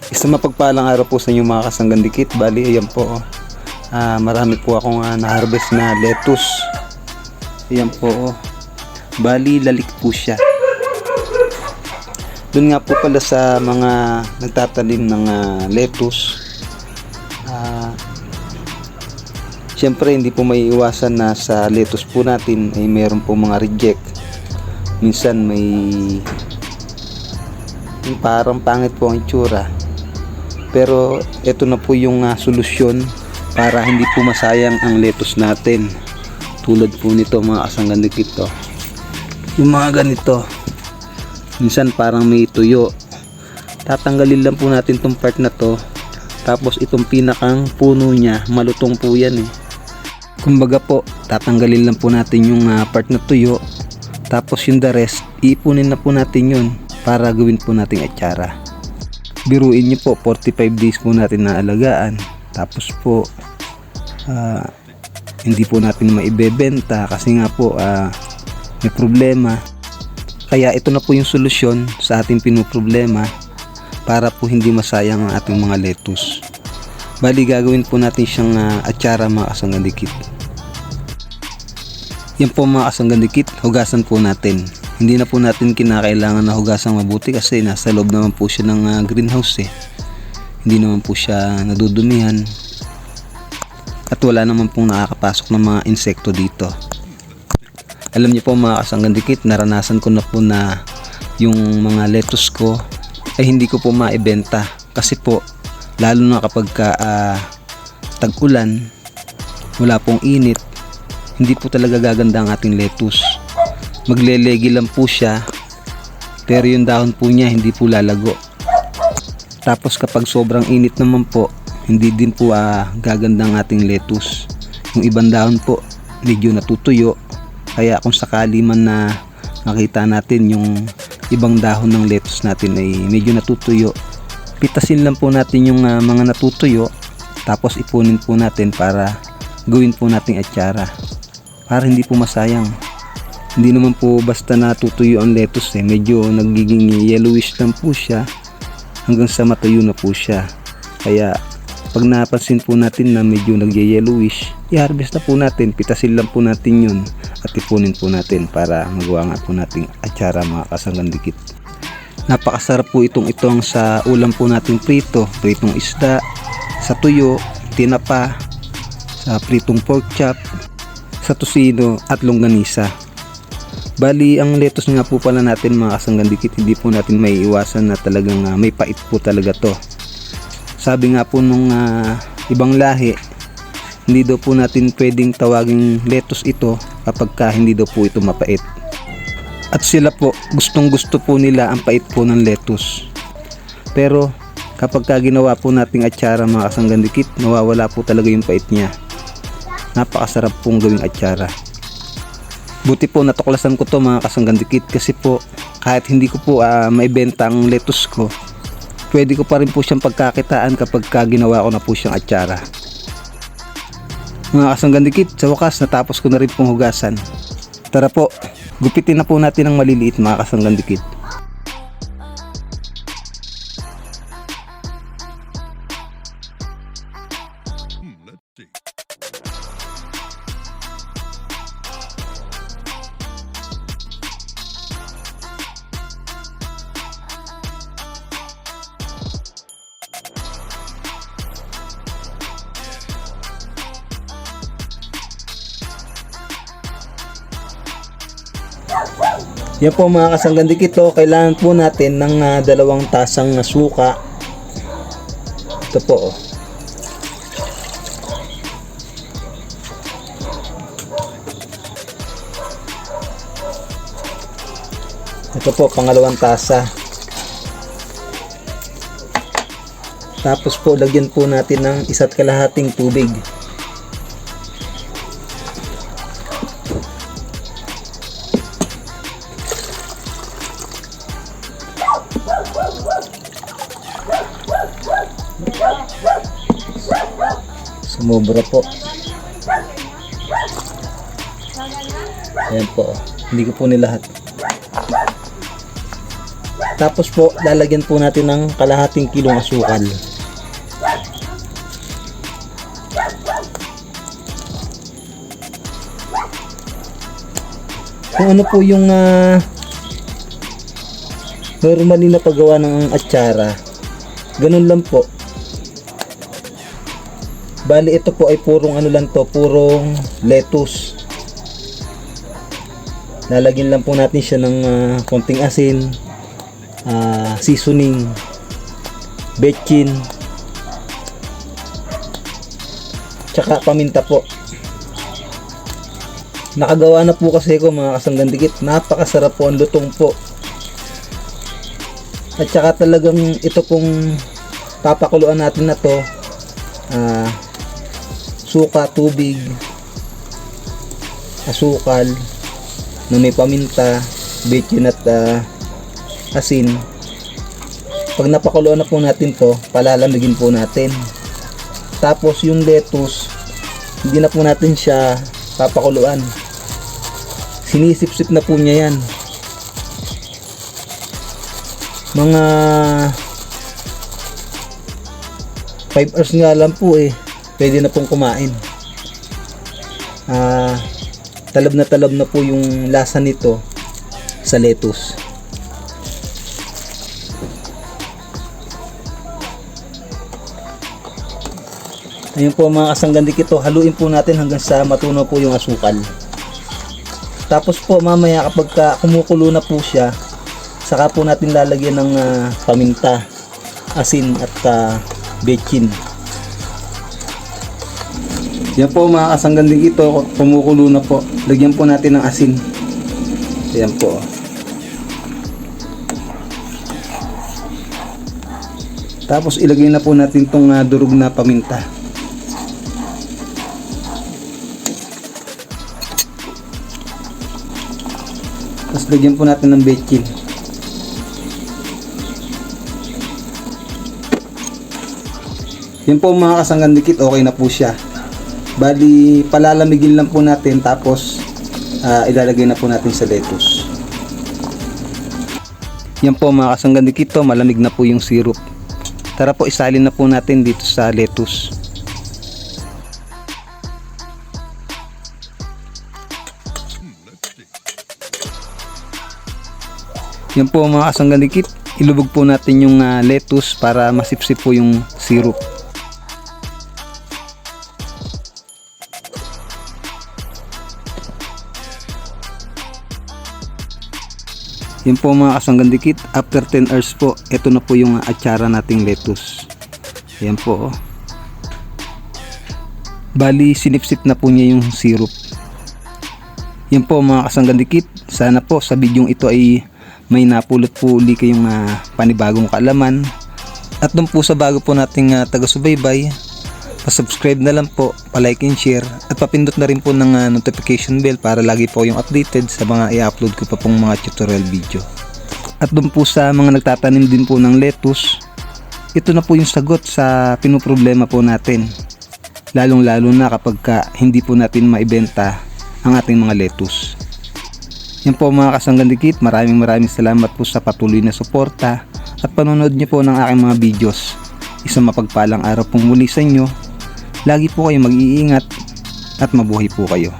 Isang mapagpalang araw po sa inyo mga kasanggan dikit. Bali, ayan po. Marami po akong na-harvest na lettuce. Ayan po. Bali, lalik po siya. Doon nga po pala sa mga nagtatanim ng lettuce. Siyempre, hindi po may iwasan na sa lettuce po natin ay meron po mga reject. Minsan may parang pangit po ang itsura. Pero ito na po yung solusyon para hindi po masayang ang lettuce natin. Tulad po nito mga kasanggan dikit to. Yung mga ganito. Minsan parang may tuyo. Tatanggalin lang po natin tong part na to. Tapos itong pinakang puno niya, malutong po yan eh. Kumbaga po, tatanggalin lang po natin yung part na tuyo. Tapos yung the rest, iipunin na po natin yun para gawin po nating atsara. Biruin nyo po, 45 days po natin na alagaan. Tapos po, hindi po natin maibebenta kasi nga po may problema. Kaya ito na po yung solusyon sa ating pinoproblema para po hindi masayang ang ating mga lettuce. Bali, gagawin po natin siyang atsara mga kasanggan dikit. Yan po mga kasanggan dikit, hugasan po natin. Hindi na po natin kinakailangan na hugasan mabuti kasi nasa loob naman po siya ng greenhouse eh. Hindi naman po siya nadudumihan. At wala naman pong nakakapasok ng mga insekto dito. Alam niyo po mga kasanggan dikit, naranasan ko na po na yung mga lettuce ko ay hindi ko po maibenta. Kasi po, lalo na kapag tag-ulan, wala pong init, hindi po talaga gaganda ang ating lettuce. Maglelegi lang po siya, pero yung dahon po niya hindi po lalago. Tapos kapag sobrang init naman po, hindi din po gaganda ang ating lettuce. Yung ibang dahon po medyo natutuyo, kaya kung sakali man na makita natin yung ibang dahon ng lettuce natin ay medyo natutuyo, pitasin lang po natin yung mga natutuyo, tapos ipunin po natin para gawin po nating atsara para hindi po masayang. Hindi naman po basta natutuyo ang lettuce eh, medyo nagiging yellowish lang po siya hanggang sa matuyo na po siya. Kaya pag napansin po natin na medyo nagye-yellowish, i-harvest na po natin, pitasin lang po natin yun at ipunin po natin para magawa nga po nating atsara mga kasanggan dikit. Napakasarap po itong sa ulam po natin prito, pritong isda, sa tuyo, tinapa, sa pritong pork chop, sa tosino at longganisa. Bali, ang lettuce nga po pala natin mga kasanggan dikit, hindi po natin may iwasan na talagang may pait po talaga to. Sabi nga po nung ibang lahi, hindi daw po natin pwedeng tawaging lettuce ito kapag hindi daw po ito mapait. At sila po, gustong gusto po nila ang pait po ng lettuce. Pero kapag ginawa po nating atsara mga kasanggan dikit, nawawala po talaga yung pait niya. Napakasarap pong gawing atsara. Buti po natuklasan ko to mga kasanggan dikit kasi po kahit hindi ko po maibenta ang lettuce ko, pwede ko pa rin po siyang pagkakitaan kapag ginawa ko na po siyang atsara. Mga kasanggan dikit, sa wakas natapos ko na rin pong hugasan. Tara po, gupitin na po natin ang maliliit mga kasanggan dikit. Yan po mga kasanggan dikit, kailangan po natin ng 2 tasang suka. Ito po. Ito po, pangalawang tasa. Tapos po, lagyan po natin ng 1.5 tubig. Sumobra po. Ayan po. Hindi ko po nilahat. Tapos po lalagyan po natin ng kalahating kilong asukal. Kung ano po yung normally na paggawa ng atsara, ganun lang po. Bali ito po ay purong ano lang to, purong lettuce. Lalagyan lang po natin siya ng konting asin, seasoning, bechin, tsaka paminta po. Nakagawa na po kasi ko mga kasanggandikit. Napakasarap po ang lutong po. At saka talagang ito pong papakuluan natin na to, suka, tubig, asukal na may paminta, bechin at asin. Pag napakuluan na po natin to, palalamigin po natin. Tapos yung lettuce, hindi na po natin siya papakuluan. Sinisip-sip na po niya yan. Mga 5 hours nga lang po pwede na pong kumain. Talab na po yung lasa nito sa lettuce. Ayun po mga kasanggandikit, haluin po natin hanggang sa matunaw po yung asukal. Tapos po mamaya kapag kumukulo na po siya, saka po natin lalagyan ng paminta, asin at bechin. Yan po mga kasanggandikit, kumukulo na po. Lagyan po natin ng asin. Yan po. Tapos ilagay na po natin tong durog na paminta. Tapos lagyan po natin ng bechin. Yan po mga kasanggandikit, okay na po siya. Bali palalamigin lang po natin, tapos ilalagay na po natin sa lettuce. Yan po mga kasanggandikit, malamig na po yung syrup. Tara po, isalin na po natin dito sa lettuce. Yan po mga kasanggandikit, ilubog po natin yung lettuce para masipsip po yung syrup. Yan po mga kasanggandikit, after 10 hours po, ito na po yung atsara nating lettuce. Yan po. Bali sinipsip na po niya yung syrup. Yan po mga kasanggandikit, sana po sa bidyong ito ay may napulot po uli kayong panibagong kaalaman. At dun po sa bago po nating taga-subaybay, pa-subscribe na lang po, pa-like and share, at papindot na rin po ng notification bell para lagi po yung updated sa mga i-upload ko pa pong mga tutorial video. At dun po sa mga nagtatanim din po ng lettuce, ito na po yung sagot sa pinoproblema po natin, lalong lalo na kapag hindi po natin maibenta ang ating mga lettuce. Yan po mga kasanggandikit, maraming salamat po sa patuloy na suporta at panonood niyo po ng aking mga videos. Isang mapagpalang araw pong muli sa inyo. Lagi po kayo mag-iingat at mabuhay po kayo.